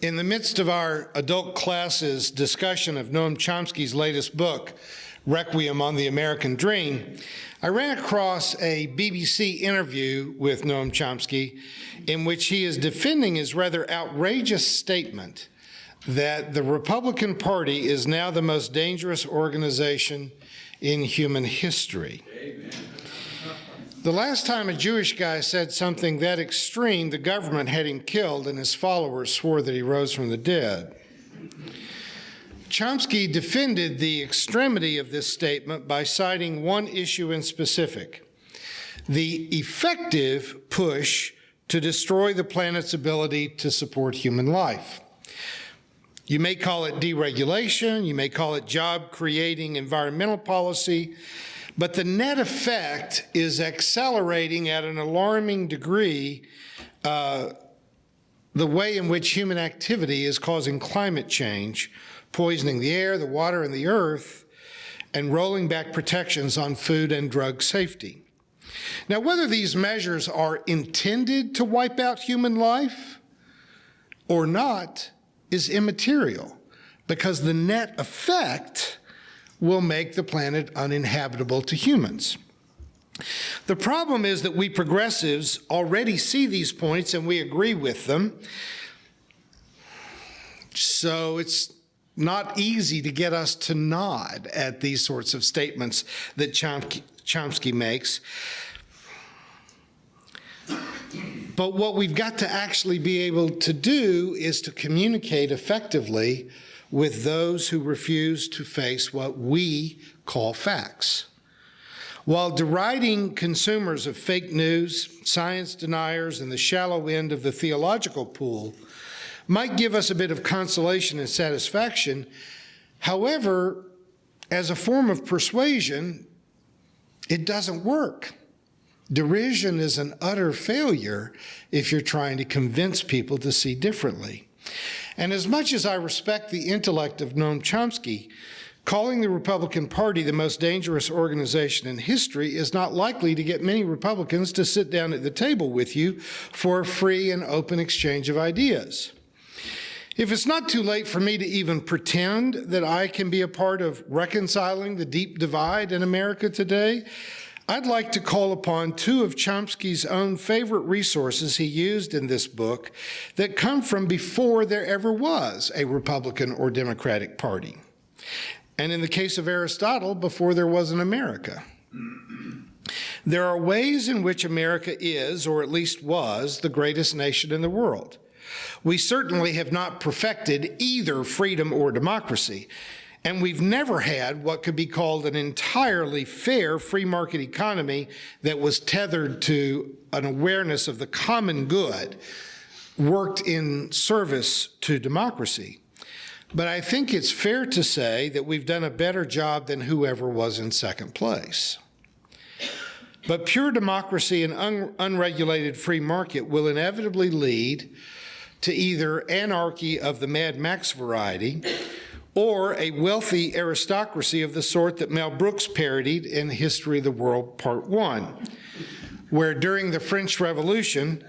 In the midst of our adult classes discussion of Noam Chomsky's latest book, Requiem on the American Dream, I ran across a BBC interview with Noam Chomsky in which he is defending his rather outrageous statement that the Republican Party is now the most dangerous organization in human history. Amen. The last time a Jewish guy said something that extreme, the government had him killed and his followers swore that he rose from the dead. Chomsky defended the extremity of this statement by citing one issue in specific: the effective push to destroy the planet's ability to support human life. You may call it deregulation, you may call it job-creating environmental policy, but the net effect is accelerating at an alarming degree the way in which human activity is causing climate change, poisoning the air, the water, and the earth, and rolling back protections on food and drug safety. Now, whether these measures are intended to wipe out human life or not is immaterial, because the net effect will make the planet uninhabitable to humans. The problem is that we progressives already see these points and we agree with them. So it's not easy to get us to nod at these sorts of statements that Chomsky makes. But what we've got to actually be able to do is to communicate effectively with those who refuse to face what we call facts. While deriding consumers of fake news, science deniers, and the shallow end of the theological pool might give us a bit of consolation and satisfaction, however, as a form of persuasion, it doesn't work. Derision is an utter failure if you're trying to convince people to see differently. And as much as I respect the intellect of Noam Chomsky, calling the Republican Party the most dangerous organization in history is not likely to get many Republicans to sit down at the table with you for a free and open exchange of ideas. If it's not too late for me to even pretend that I can be a part of reconciling the deep divide in America today, I'd like to call upon two of Chomsky's own favorite resources he used in this book that come from before there ever was a Republican or Democratic Party. And in the case of Aristotle, before there was an America. There are ways in which America is, or at least was, the greatest nation in the world. We certainly have not perfected either freedom or democracy, and we've never had what could be called an entirely fair free market economy that was tethered to an awareness of the common good, worked in service to democracy. But I think it's fair to say that we've done a better job than whoever was in second place. But pure democracy and unregulated free market will inevitably lead to either anarchy of the Mad Max variety or a wealthy aristocracy of the sort that Mel Brooks parodied in History of the World Part 1, where during the French Revolution,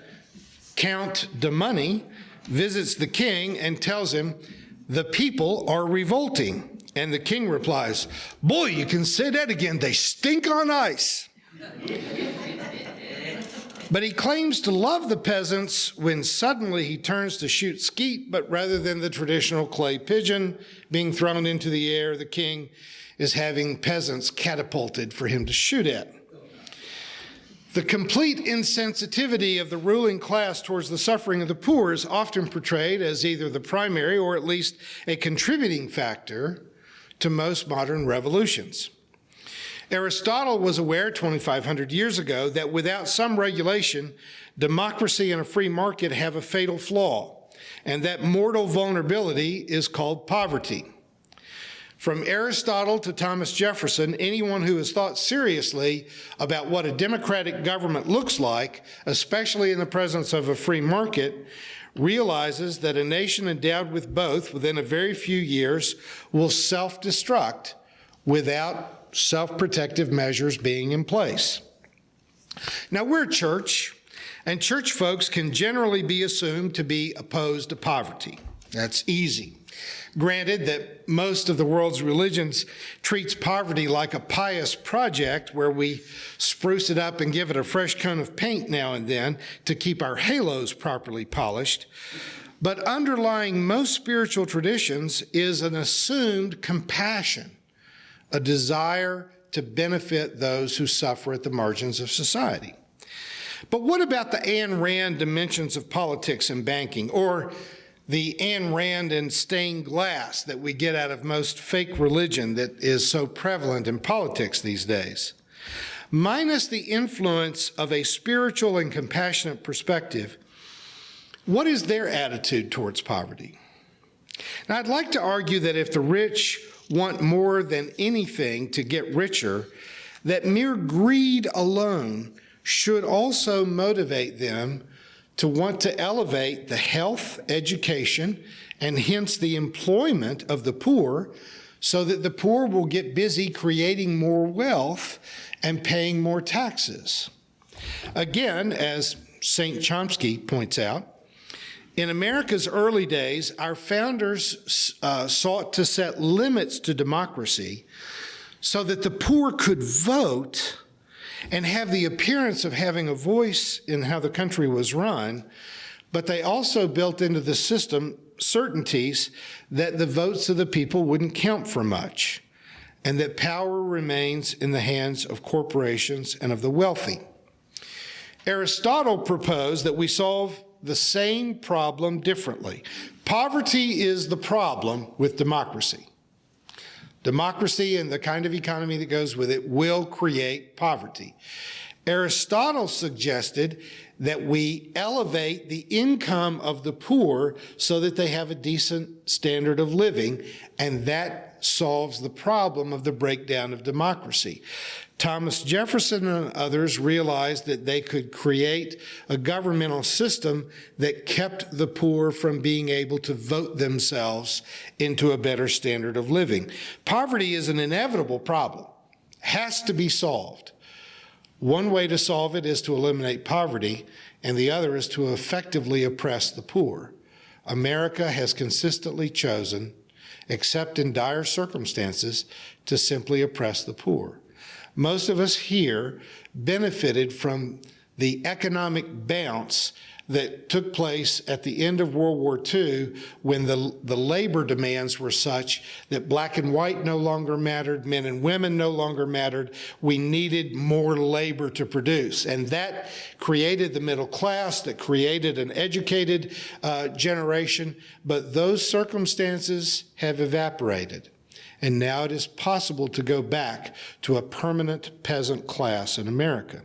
Count de Money visits the king and tells him, "The people are revolting." And the king replies, "Boy, you can say that again, they stink on ice." But he claims to love the peasants when suddenly he turns to shoot skeet, but rather than the traditional clay pigeon being thrown into the air, the king is having peasants catapulted for him to shoot at. The complete insensitivity of the ruling class towards the suffering of the poor is often portrayed as either the primary or at least a contributing factor to most modern revolutions. Aristotle was aware 2,500 years ago that without some regulation, democracy and a free market have a fatal flaw, and that mortal vulnerability is called poverty. From Aristotle to Thomas Jefferson, anyone who has thought seriously about what a democratic government looks like, especially in the presence of a free market, realizes that a nation endowed with both within a very few years will self-destruct without self-protective measures being in place. Now, we're a church, and church folks can generally be assumed to be opposed to poverty. That's easy. Granted that most of the world's religions treats poverty like a pious project where we spruce it up and give it a fresh coat of paint now and then to keep our halos properly polished. But underlying most spiritual traditions is an assumed compassion, a desire to benefit those who suffer at the margins of society. But what about the Ayn Rand dimensions of politics and banking, or the Ayn Rand and stained glass that we get out of most fake religion that is so prevalent in politics these days? Minus the influence of a spiritual and compassionate perspective, what is their attitude towards poverty? Now, I'd like to argue that if the rich want more than anything to get richer, that mere greed alone should also motivate them to want to elevate the health, education, and hence the employment of the poor, so that the poor will get busy creating more wealth and paying more taxes. Again, as St. Chomsky points out, in America's early days, our founders sought to set limits to democracy so that the poor could vote and have the appearance of having a voice in how the country was run, but they also built into the system certainties that the votes of the people wouldn't count for much, and that power remains in the hands of corporations and of the wealthy. Aristotle proposed that we solve the same problem differently. Poverty is the problem with democracy. Democracy and the kind of economy that goes with it will create poverty. Aristotle suggested that we elevate the income of the poor so that they have a decent standard of living, and that solves the problem of the breakdown of democracy. Thomas Jefferson and others realized that they could create a governmental system that kept the poor from being able to vote themselves into a better standard of living. Poverty is an inevitable problem, has to be solved. One way to solve it is to eliminate poverty, and the other is to effectively oppress the poor. America has consistently chosen, except in dire circumstances, to simply oppress the poor. Most of us here benefited from the economic bounce that took place at the end of World War II, when the labor demands were such that black and white no longer mattered, men and women no longer mattered. We needed more labor to produce. And that created the middle class, that created an educated generation. But those circumstances have evaporated. And now it is possible to go back to a permanent peasant class in America.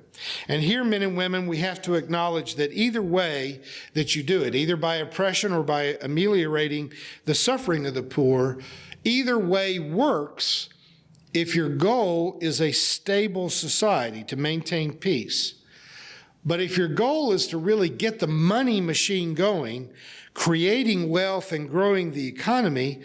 And here, men and women, we have to acknowledge that either way that you do it, either by oppression or by ameliorating the suffering of the poor, either way works if your goal is a stable society to maintain peace. But if your goal is to really get the money machine going, creating wealth and growing the economy,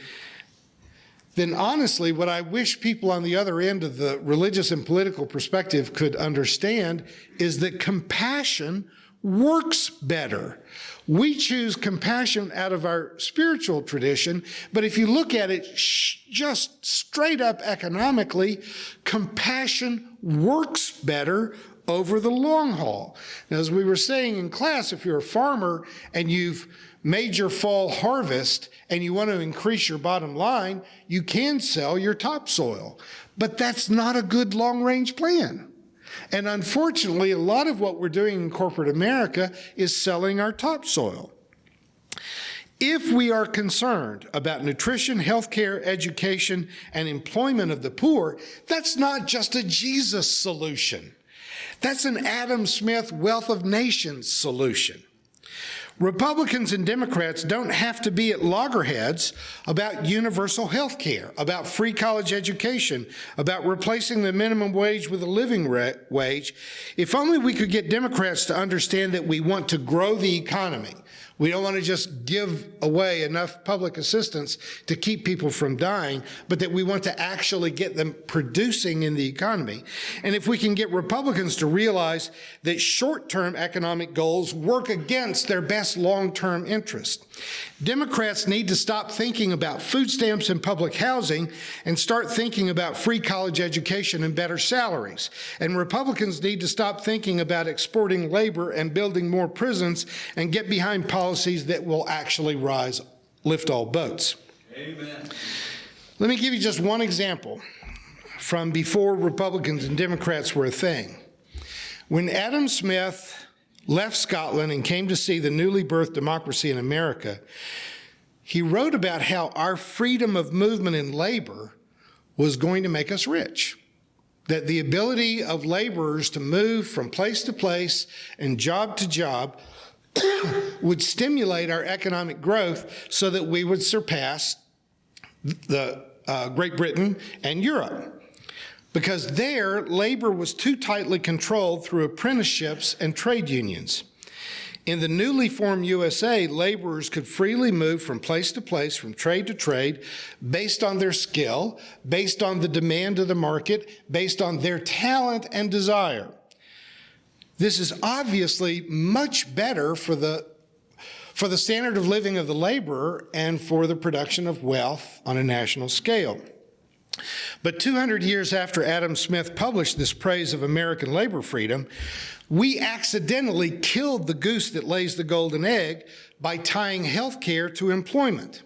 then honestly, what I wish people on the other end of the religious and political perspective could understand is that compassion works better. We choose compassion out of our spiritual tradition, but if you look at it just straight up economically, compassion works better over the long haul. Now, as we were saying in class, if you're a farmer and you've made your fall harvest and you want to increase your bottom line, you can sell your topsoil. But that's not a good long-range plan. And unfortunately, a lot of what we're doing in corporate America is selling our topsoil. If we are concerned about nutrition, healthcare, education, and employment of the poor, that's not just a Jesus solution. That's an Adam Smith wealth of nations solution. Republicans and Democrats don't have to be at loggerheads about universal health care, about free college education, about replacing the minimum wage with a living wage. If only we could get Democrats to understand that we want to grow the economy. We don't want to just give away enough public assistance to keep people from dying, but that we want to actually get them producing in the economy. And if we can get Republicans to realize that short-term economic goals work against their best long-term interest. Democrats need to stop thinking about food stamps and public housing and start thinking about free college education and better salaries. And Republicans need to stop thinking about exporting labor and building more prisons and get behind policies that will actually lift all boats. Amen. Let me give you just one example from before Republicans and Democrats were a thing. When Adam Smith left Scotland and came to see the newly birthed democracy in America, he wrote about how our freedom of movement in labor was going to make us rich. That the ability of laborers to move from place to place and job to job would stimulate our economic growth so that we would surpass Great Britain and Europe. Because there, labor was too tightly controlled through apprenticeships and trade unions. In the newly formed USA, laborers could freely move from place to place, from trade to trade, based on their skill, based on the demand of the market, based on their talent and desire. This is obviously much better for the standard of living of the laborer and for the production of wealth on a national scale. But 200 years after Adam Smith published this praise of American labor freedom, we accidentally killed the goose that lays the golden egg by tying health care to employment.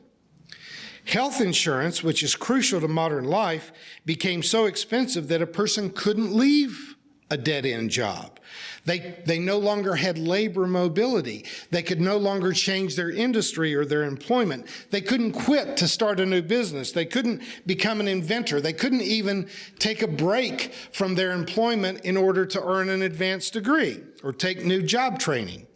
Health insurance, which is crucial to modern life, became so expensive that a person couldn't leave a dead-end job. They no longer had labor mobility. They could no longer change their industry or their employment. They couldn't quit to start a new business. They couldn't become an inventor. They couldn't even take a break from their employment in order to earn an advanced degree or take new job training.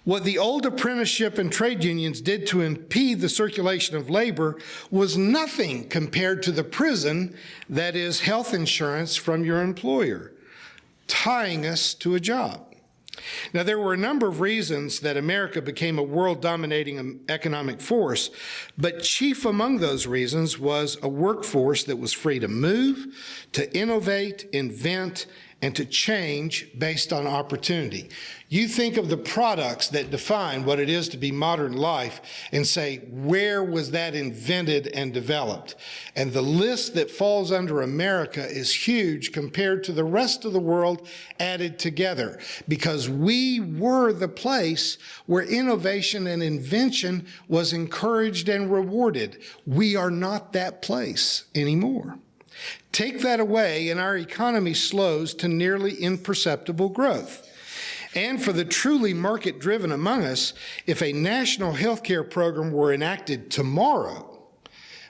What the old apprenticeship and trade unions did to impede the circulation of labor was nothing compared to the prison that is health insurance from your employer, tying us to a job. Now, there were a number of reasons that America became a world-dominating economic force, but chief among those reasons was a workforce that was free to move, to innovate, invent, and to change based on opportunity. You think of the products that define what it is to be modern life and say, where was that invented and developed? And the list that falls under America is huge compared to the rest of the world added together, because we were the place where innovation and invention was encouraged and rewarded. We are not that place anymore. Take that away and our economy slows to nearly imperceptible growth. And for the truly market-driven among us, if a national health care program were enacted tomorrow,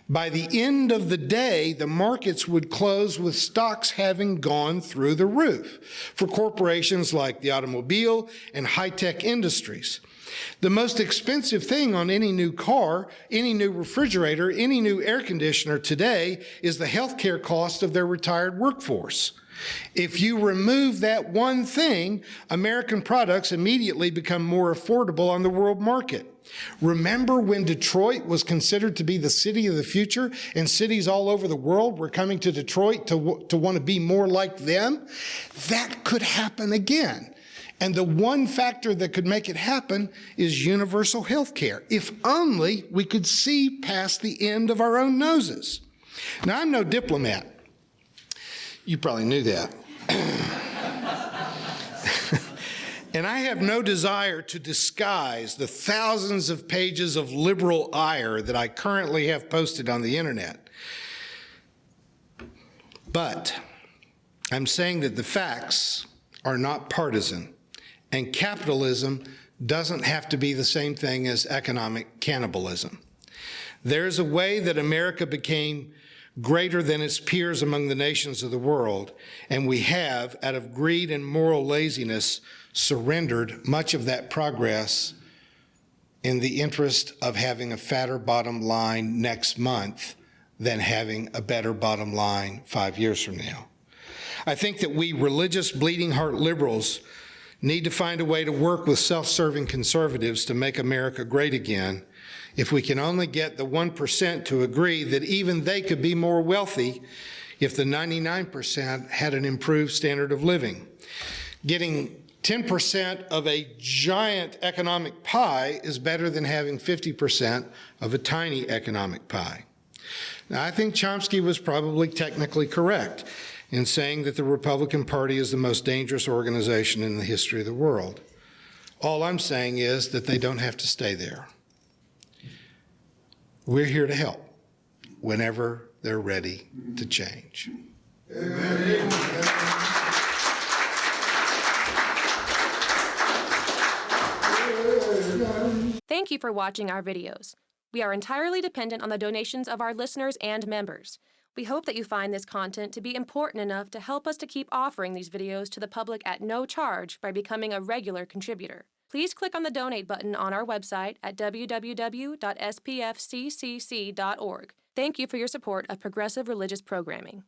by the end of the day, the markets would close with stocks having gone through the roof for corporations like the automobile and high-tech industries. The most expensive thing on any new car, any new refrigerator, any new air conditioner today is the healthcare cost of their retired workforce. If you remove that one thing, American products immediately become more affordable on the world market. Remember when Detroit was considered to be the city of the future and cities all over the world were coming to Detroit to want to be more like them? That could happen again. And the one factor that could make it happen is universal health care, if only we could see past the end of our own noses. Now, I'm no diplomat. You probably knew that. And I have no desire to disguise the thousands of pages of liberal ire that I currently have posted on the internet. But I'm saying that the facts are not partisan. And capitalism doesn't have to be the same thing as economic cannibalism. There's a way that America became greater than its peers among the nations of the world, and we have, out of greed and moral laziness, surrendered much of that progress in the interest of having a fatter bottom line next month than having a better bottom line 5 years from now. I think that we religious bleeding heart liberals need to find a way to work with self-serving conservatives to make America great again. If we can only get the 1% to agree that even they could be more wealthy if the 99% had an improved standard of living. Getting 10% of a giant economic pie is better than having 50% of a tiny economic pie. Now, I think Chomsky was probably technically correct in saying that the Republican Party is the most dangerous organization in the history of the world. All I'm saying is that they don't have to stay there. We're here to help whenever they're ready to change. Amen. Thank you for watching our videos. We are entirely dependent on the donations of our listeners and members. We hope that you find this content to be important enough to help us to keep offering these videos to the public at no charge by becoming a regular contributor. Please click on the donate button on our website at www.spfccc.org. Thank you for your support of progressive religious programming.